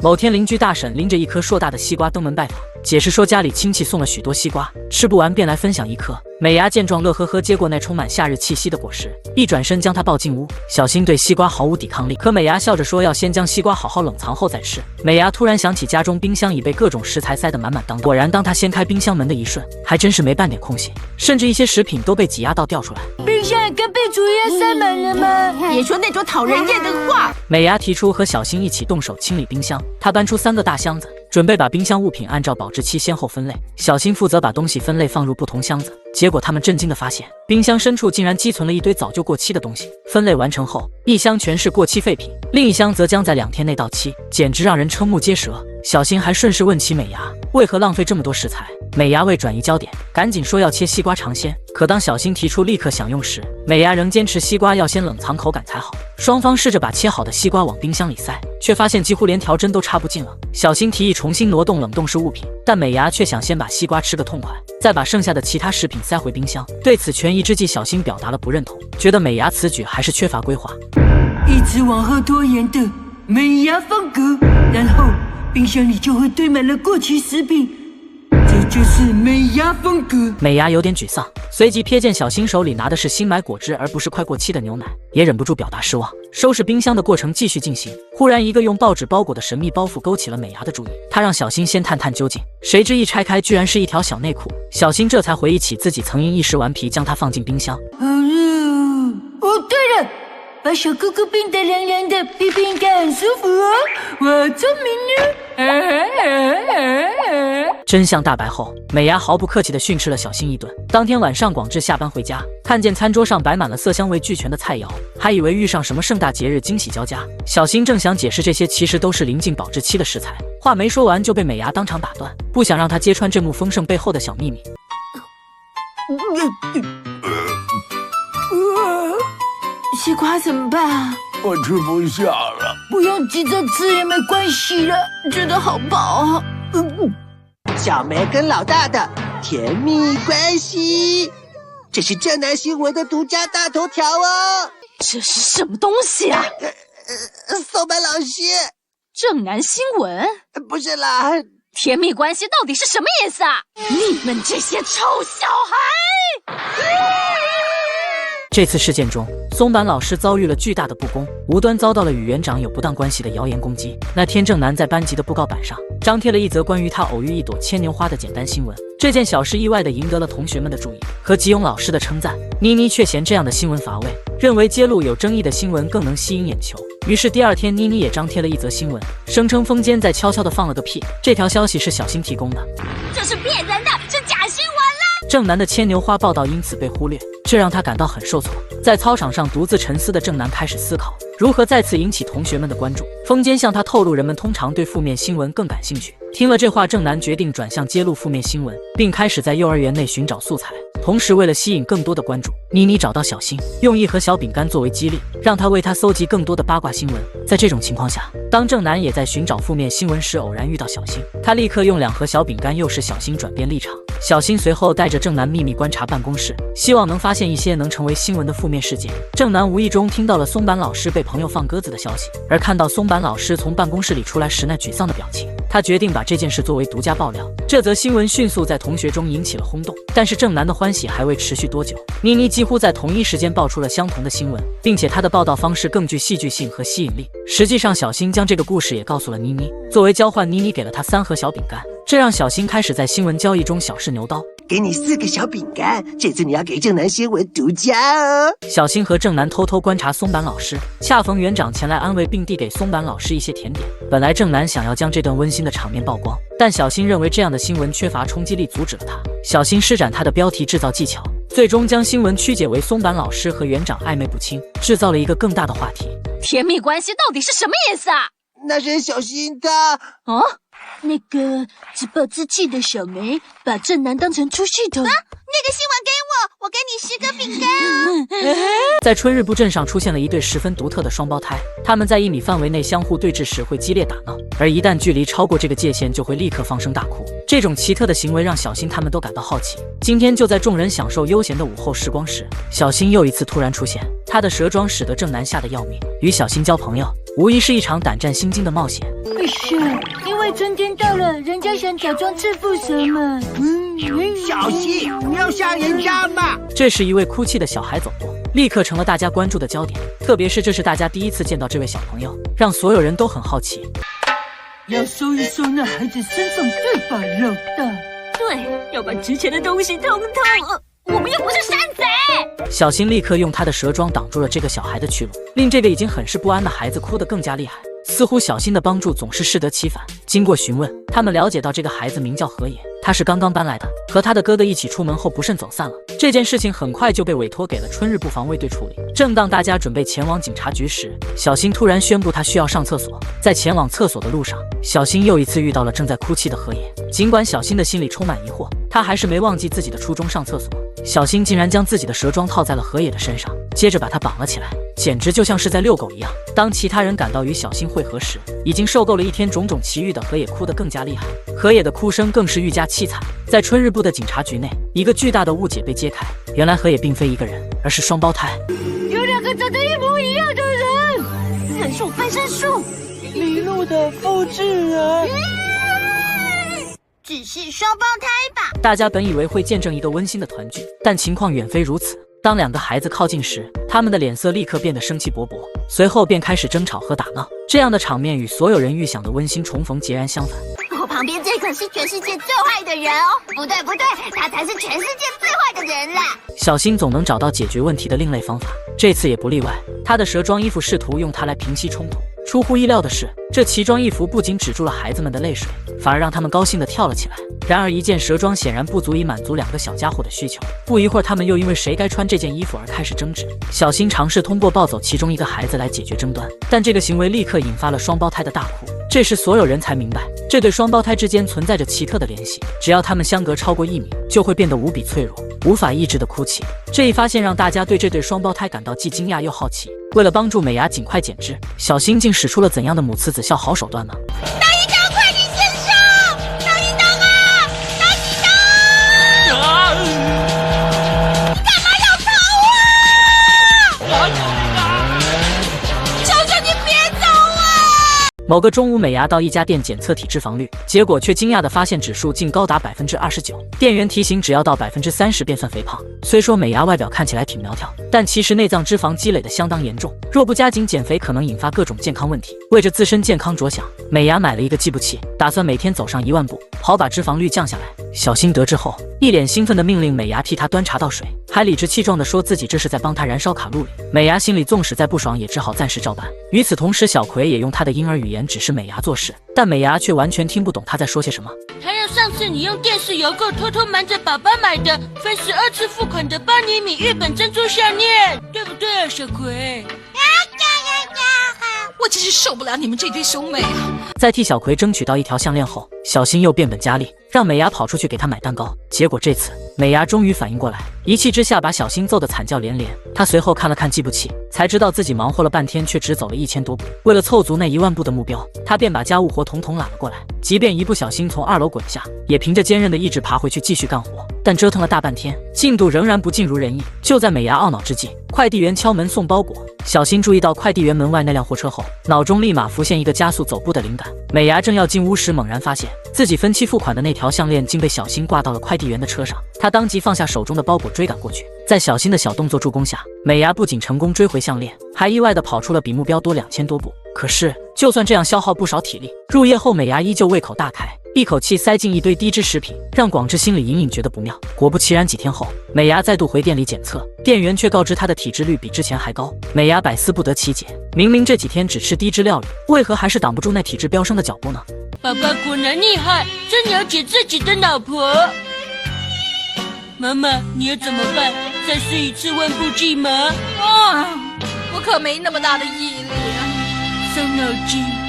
某天，邻居大婶拎着一颗硕大的西瓜登门拜访，解释说家里亲戚送了许多西瓜，吃不完便来分享一颗。美伢见状，乐呵呵接过那充满夏日气息的果实，一转身将它抱进屋。小新对西瓜毫无抵抗力，可美伢笑着说要先将西瓜好好冷藏后再吃。美伢突然想起家中冰箱已被各种食材塞得满满当当，果然当她掀开冰箱门的一瞬，还真是没半点空隙，甚至一些食品都被挤压到掉出来。冰箱也跟壁橱一样塞满了吗？别说那种讨人厌的话。美伢提出和小新一起动手清理冰箱，她搬出3个大箱子，准备把冰箱物品按照保质期先后分类。小新负责把东西分类放入不同箱子，结果他们震惊地发现，冰箱深处竟然积存了一堆早就过期的东西。分类完成后，一箱全是过期废品，另一箱则将在2天内到期，简直让人瞠目结舌。小新还顺势问起美伢为何浪费这么多食材，美伢为转移焦点，赶紧说要切西瓜尝鲜。可当小新提出立刻享用时，美伢仍坚持西瓜要先冷藏口感才好。双方试着把切好的西瓜往冰箱里塞，却发现几乎连条针都插不进了。小新提议重新挪动冷冻室物品，但美伢却想先把西瓜吃个痛快，再把剩下的其他食品塞回冰箱。对此权宜之计，小新表达了不认同，觉得美伢此举还是缺乏规划，一直往后拖延的美伢风格，然后冰箱里就会堆满了过期食品，这就是美伢风格。美伢有点沮丧，随即瞥见小新手里拿的是新买果汁而不是快过期的牛奶，也忍不住表达失望。收拾冰箱的过程继续进行，忽然一个用报纸包裹的神秘包袱勾起了美伢的注意，她让小新先探探究竟，谁知一拆开居然是一条小内裤。小新这才回忆起自己曾因一时顽皮将它放进冰箱。哦，对了，把小裤裤冰得凉凉的，冰冰应该很舒服哦。我聪明呢。真相大白后，美伢毫不客气地训斥了小新一顿。当天晚上，广志下班回家，看见餐桌上摆满了色香味俱全的菜肴，还以为遇上什么盛大节日，惊喜交加。小新正想解释这些其实都是临近保质期的食材，话没说完就被美伢当场打断，不想让他揭穿这幕丰盛背后的小秘密。西瓜怎么办啊？我吃不下了。不用急着吃也没关系了，真的好饱啊。小梅跟老大的甜蜜关系，这是正南新闻的独家大头条哦。这是什么东西啊？松坂老师，正南新闻？不是啦，甜蜜关系到底是什么意思啊？你们这些臭小孩！这次事件中，松坂老师遭遇了巨大的不公，无端遭到了与园长有不当关系的谣言攻击。那天正南在班级的布告板上张贴了一则关于他偶遇一朵牵牛花的简单新闻。这件小事意外地赢得了同学们的注意和吉永老师的称赞。妮妮却嫌这样的新闻乏味，认为揭露有争议的新闻更能吸引眼球。于是第2天，妮妮也张贴了一则新闻，声称风间在悄悄地放了个屁。这条消息是小新提供的，这是骗人的，是假新闻啦！正南的牵牛花报道因此被忽略，这让他感到很受挫。在操场上独自沉思的正南开始思考如何再次引起同学们的关注。风间向他透露，人们通常对负面新闻更感兴趣。听了这话，正南决定转向揭露负面新闻，并开始在幼儿园内寻找素材。同时，为了吸引更多的关注，妮妮找到小新，用一盒小饼干作为激励，让他为他搜集更多的八卦新闻。在这种情况下，当正南也在寻找负面新闻时，偶然遇到小新，他立刻用2盒小饼干诱使小新转变立场。小新随后带着正南秘密观察办公室，希望能发现一些能成为新闻的负面事件。正南无意中听到了松坂老师被朋友放鸽子的消息，而看到松坂老师从办公室里出来时那沮丧的表情，他决定把这件事作为独家爆料。这则新闻迅速在同学中引起了轰动，但是正南的欢喜还未持续多久，妮妮几乎在同一时间爆出了相同的新闻，并且她的报道方式更具戏剧性和吸引力。实际上，小新将这个故事也告诉了妮妮，作为交换，妮妮给了他3盒小饼干，这让小新开始在新闻交易中小试牛刀。给你4个小饼干，这次你要给正南新闻独家哦。小新和正南偷偷观察松坂老师，恰逢园长前来安慰，并递给松坂老师一些甜点。本来正南想要将这段温馨的场面曝光，但小新认为这样的新闻缺乏冲击力，阻止了他。小新施展他的标题制造技巧，最终将新闻曲解为松坂老师和园长暧昧不清，制造了一个更大的话题。甜蜜关系到底是什么意思啊？那是小新他那个自暴自弃的小梅把正南当成出气筒。那个新闻给我给你10个饼干哦。在春日部镇上出现了一对十分独特的双胞胎，他们在1米范围内相互对峙时会激烈打闹，而一旦距离超过这个界限就会立刻放声大哭。这种奇特的行为让小新他们都感到好奇。今天就在众人享受悠闲的午后时光时，小新又一次突然出现，他的蛇装使得正南吓得要命。与小新交朋友无疑是一场胆战心惊的冒险。为什么？因为春天到了，人家想假装吃副什么？小心，不要吓人家嘛！这时，一位哭泣的小孩走过，立刻成了大家关注的焦点。特别是这是大家第一次见到这位小朋友，让所有人都很好奇。要搜一搜那孩子身上，对吧，老大？对，要把值钱的东西通通……我们又不是山贼。小新立刻用他的蛇桩挡住了这个小孩的去路，令这个已经很是不安的孩子哭得更加厉害。似乎小新的帮助总是适得其反。经过询问，他们了解到这个孩子名叫河野，他是刚刚搬来的，和他的哥哥一起出门后不慎走散了。这件事情很快就被委托给了春日部防卫队处理。正当大家准备前往警察局时，小新突然宣布他需要上厕所。在前往厕所的路上，小新又一次遇到了正在哭泣的河野。尽管小新的心里充满疑惑，他还是没忘记自己的初衷上厕所。小新竟然将自己的蛇桩套在了河野的身上，接着把他绑了起来，简直就像是在遛狗一样。当其他人赶到与小新会合时，已经受够了一天种种奇遇的河野哭得更加厉害，河野的哭声更是愈加凄惨。在春日部的警察局内，一个巨大的误解被揭开，原来河野并非一个人，而是双胞胎。有两个长得一模一样的人，分数分身术，麋鹿的复制人。只是双胞胎吧？大家本以为会见证一个温馨的团聚，但情况远非如此。当两个孩子靠近时，他们的脸色立刻变得生气勃勃，随后便开始争吵和打闹。这样的场面与所有人预想的温馨重逢截然相反。我旁边这个是全世界最坏的人哦！不对，他才是全世界最坏的人啦！小新总能找到解决问题的另类方法，这次也不例外。他的蛇装衣服试图用它来平息冲突。出乎意料的是，这奇装异服不仅止住了孩子们的泪水，反而让他们高兴地跳了起来。然而，一件蛇装显然不足以满足两个小家伙的需求。不一会儿，他们又因为谁该穿这件衣服而开始争执。小新尝试通过抱走其中一个孩子来解决争端，但这个行为立刻引发了双胞胎的大哭。这时，所有人才明白，这对双胞胎之间存在着奇特的联系，只要他们相隔超过1米，就会变得无比脆弱，无法抑制的哭泣。这一发现让大家对这对双胞胎感到既惊讶又好奇。为了帮助美伢尽快减脂，小新竟使出了怎样的母慈子孝好手段呢？大一刀，快点先生！大一刀啊！大一刀！你干嘛要逃啊？求求你别走啊！某个中午，美伢到一家店检测体脂肪率，结果却惊讶地发现指数竟高达29%。店员提醒只要到30%便算肥胖。虽说美伢外表看起来挺苗条，但其实内脏脂肪积累的相当严重，若不加紧减肥，可能引发各种健康问题。为着自身健康着想，美伢买了一个计步器，打算每天走上1万步，好把脂肪率降下来。小新得知后，一脸兴奋地命令美伢替他端茶倒水，还理直气壮地说自己这是在帮他燃烧卡路里。美伢心里纵使再不爽，也只好暂时照办。与此同时，小葵也用他的婴儿语言指示美伢做事，但美伢却完全听不懂他在说些什么。还有上次你用电视邮购偷偷瞒着爸爸买的分12次付款的巴尼米日本珍珠项链，对不对啊，小葵？我真是受不了你们这对兄妹啊！在替小葵争取到一条项链后，小新又变本加厉，让美伢跑出去给他买蛋糕。结果这次美伢终于反应过来，一气之下把小新揍得惨叫连连。她随后看了看计步器，才知道自己忙活了半天却只走了1000多步。为了凑足那1万步的目标，她便把家务活统统揽了过来。即便一不小心从2楼滚下，也凭着坚韧的意志爬回去继续干活。但折腾了大半天，进度仍然不尽如人意。就在美伢懊恼之际，快递员敲门送包裹。小新注意到快递员门外那辆货车后，脑中立马浮现一个加速走步的灵感。美伢正要进屋时，猛然发现自己分期付款的那条项链竟被小新挂到了快递员的车上。他当即放下手中的包裹追赶过去，在小新的小动作助攻下，美伢不仅成功追回项链，还意外地跑出了比目标多2000多步。可是就算这样消耗不少体力，入夜后美伢依旧胃口大开，一口气塞进一堆低脂食品，让广志心里隐隐觉得不妙。果不其然，几天后，美伢再度回店里检测，店员却告知她的体脂率比之前还高。美伢百思不得其解，明明这几天只吃低脂料理，为何还是挡不住那体质飙升的脚步呢？爸爸果然厉害，真了解自己的老婆。妈妈，你要怎么办？再试一次万步计吗？啊，我可没那么大的毅力啊！伤脑筋。